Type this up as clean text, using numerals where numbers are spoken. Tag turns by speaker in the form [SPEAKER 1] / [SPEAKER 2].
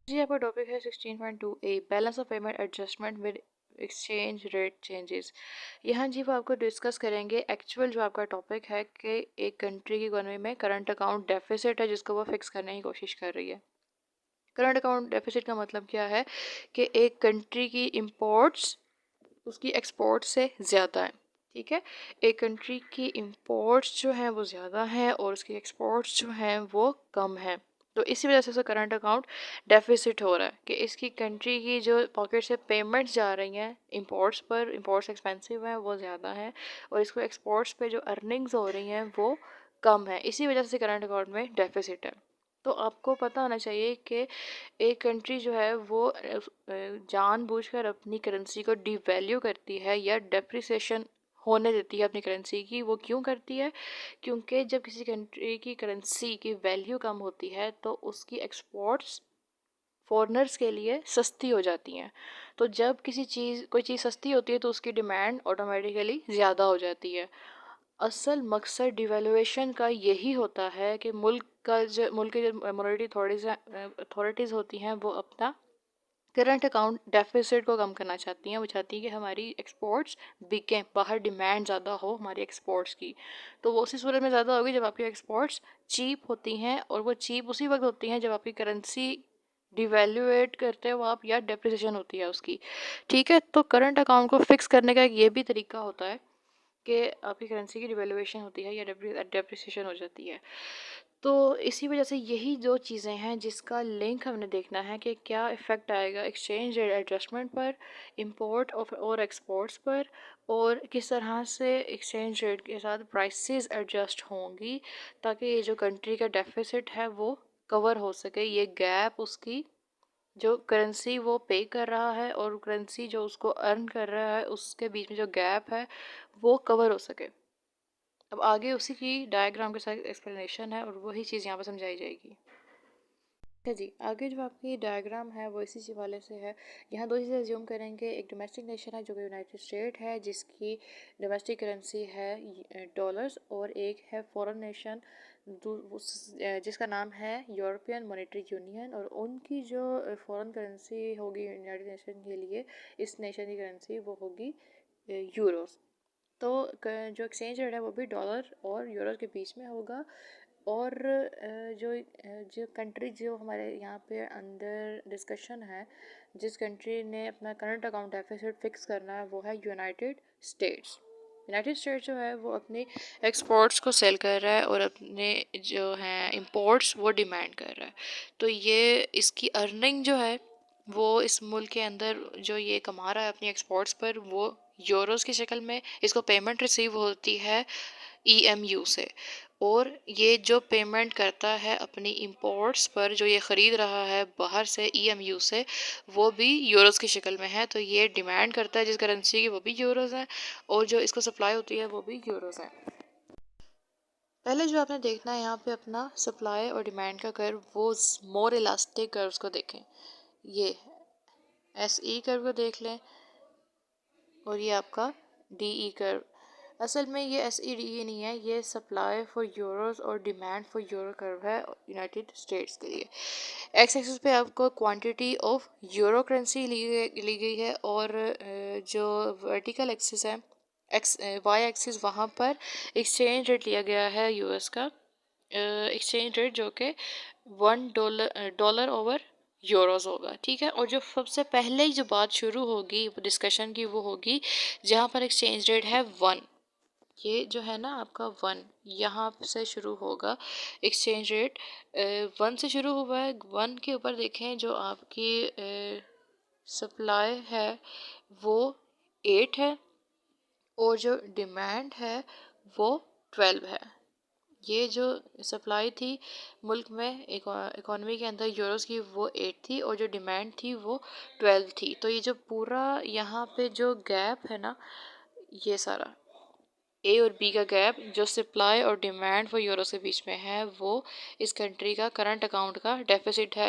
[SPEAKER 1] जी आपका टॉपिक है 16.2 balance of payment adjustment with exchange rate changes. यहाँ जी वो आपको डिस्कस करेंगे एक्चुअल जो आपका टॉपिक है कि एक कंट्री की इकोनॉमी में करंट अकाउंट डेफिसिट है जिसको वो फिक्स करने की कोशिश कर रही है। करंट अकाउंट डेफिसिट का मतलब क्या है कि एक कंट्री की इम्पोर्ट्स उसकी एक्सपोर्ट से ज़्यादा है। ठीक है, एक कंट्री की इम्पोर्ट्स जो हैं वो ज़्यादा हैं और उसकी एक्सपोर्ट्स जो हैं वो कम हैं। तो इसी वजह से करंट अकाउंट डेफिसिट हो रहा है कि इसकी कंट्री की जो पॉकेट से पेमेंट्स जा रही हैं इम्पोर्ट्स पर, इम्पोर्ट्स एक्सपेंसिव हैं वो ज़्यादा हैं और इसको एक्सपोर्ट्स पे जो अर्निंग्स हो रही हैं वो कम है। इसी वजह से करंट अकाउंट में डेफिसिट है। तो आपको पता होना चाहिए कि एक कंट्री जो है वो जानबूझकर अपनी करेंसी को डिवैल्यू करती है या डेप्रिसिएशन होने देती है अपनी करेंसी की। वो क्यों करती है? क्योंकि जब किसी कंट्री की करेंसी की वैल्यू कम होती है तो उसकी एक्सपोर्ट्स फॉरेनर्स के लिए सस्ती हो जाती हैं। तो जब कोई चीज़ सस्ती होती है तो उसकी डिमांड ऑटोमेटिकली ज़्यादा हो जाती है। असल मकसद डिवेल्यूएशन का यही होता है कि मुल्क की जो मॉनेटरी अथॉरिटीज़ होती हैं वो अपना करंट अकाउंट डेफिसिट को कम करना चाहती हैं। वो चाहती हैं कि हमारी एक्सपोर्ट्स बिकें, बाहर डिमांड ज़्यादा हो हमारी एक्सपोर्ट्स की। तो वो उसी सूरत में ज़्यादा होगी जब आपकी एक्सपोर्ट्स चीप होती हैं और वो चीप उसी वक्त होती हैं जब आपकी करेंसी डिवेल्यूएट करते हो आप या डेप्रिसिएशन होती है उसकी। ठीक है, तो करंट अकाउंट को फिक्स करने का एक ये भी तरीका होता है कि आपकी करेंसी की डिवेल्यूएशन होती है या डेप्रिसिएशन हो जाती है। तो इसी वजह से यही दो चीज़ें हैं जिसका लिंक हमने देखना है कि क्या इफ़ेक्ट आएगा एक्सचेंज रेट एडजस्टमेंट पर, इंपोर्ट और एक्सपोर्ट्स पर, और किस तरह से एक्सचेंज रेट के साथ प्राइसेस एडजस्ट होंगी ताकि ये जो कंट्री का डेफिसिट है वो कवर हो सके। ये गैप उसकी जो करेंसी वो पे कर रहा है और करेंसी जो उसको अर्न कर रहा है उसके बीच में जो गैप है वो कवर हो सके। अब आगे उसी की डायग्राम के साथ एक्सप्लेनेशन है और वही चीज़ यहाँ पर समझाई जाएगी। अच्छा जी, आगे जो आपकी डायग्राम है वो इसी वाले से है। यहाँ दो चीज़ें एज्यूम करेंगे। एक डोमेस्टिक नेशन है जो कि यूनाइटेड स्टेट है जिसकी डोमेस्टिक करेंसी है डॉलर्स, और एक है फॉरेन नेशन जिसका नाम है यूरोपियन मॉनेटरी यूनियन, और उनकी जो फॉरेन करेंसी होगी यूनाइटेड नेशन के लिए, इस नेशन की करेंसी वो होगी यूरोस। तो जो एक्सचेंज रेट है वो भी डॉलर और यूरो के बीच में होगा। और जो कंट्री जो हमारे यहाँ पे अंदर डिस्कशन है, जिस कंट्री ने अपना करंट अकाउंट डेफिसिट फिक्स करना है वो है यूनाइटेड स्टेट्स। यूनाइटेड स्टेट्स जो है वो अपनी एक्सपोर्ट्स को सेल कर रहा है और अपने जो हैं इंपोर्ट्स वो डिमांड कर रहा है। तो ये इसकी अर्निंग जो है वो इस मुल्क के अंदर जो ये कमा रहा है अपनी एक्सपोर्ट्स पर, वो यूरोस की शक्ल में इसको पेमेंट रिसीव होती है ईएमयू से। और ये जो पेमेंट करता है अपनी इंपोर्ट्स पर, जो ये ख़रीद रहा है बाहर से ईएमयू से, वो भी यूरोस की शक्ल में है। तो ये डिमांड करता है जिस करेंसी की वो भी यूरोस है और जो इसको सप्लाई होती है वो भी यूरोस है। पहले जो आपने देखना है यहाँ पे अपना सप्लाई और डिमांड का कर्व, वो मोर इलास्टिक कर्व्स को देखें। ये एसई कर्व को देख लें और ये आपका डीई कर्व। असल में ये एस ई डी ई नहीं है, ये सप्लाई फॉर यूरोस और डिमांड फॉर यूरो कर्व है यूनाइटेड स्टेट्स के लिए। एक्स एक्सिस पे आपको क्वांटिटी ऑफ यूरो करेंसी ली गई है और जो वर्टिकल एक्सिस है एक्स वाई एक्सिस, वहाँ पर एक्सचेंज रेट लिया गया है यूएस का एक्सचेंज रेट, जो कि $1 ओवर यूरोस होगा। ठीक है, और जो सबसे पहले ही जो बात शुरू होगी डिस्कशन की वो होगी जहाँ पर एक्सचेंज रेट है 1। ये जो है ना आपका 1, यहाँ से शुरू होगा एक्सचेंज रेट। 1 से शुरू हुआ है। 1 के ऊपर देखें जो आपकी सप्लाई है वो 8 है और जो डिमांड है वो 12 है। ये जो सप्लाई थी मुल्क में इकोनॉमी के अंदर यूरोस की वो 8 थी और जो डिमांड थी वो 12 थी। तो ये जो पूरा यहाँ पे जो गैप है ना, ये सारा ए और बी का गैप जो सप्लाई और डिमांड फॉर यूरोस के बीच में है वो इस कंट्री का करंट अकाउंट का डेफिसिट है।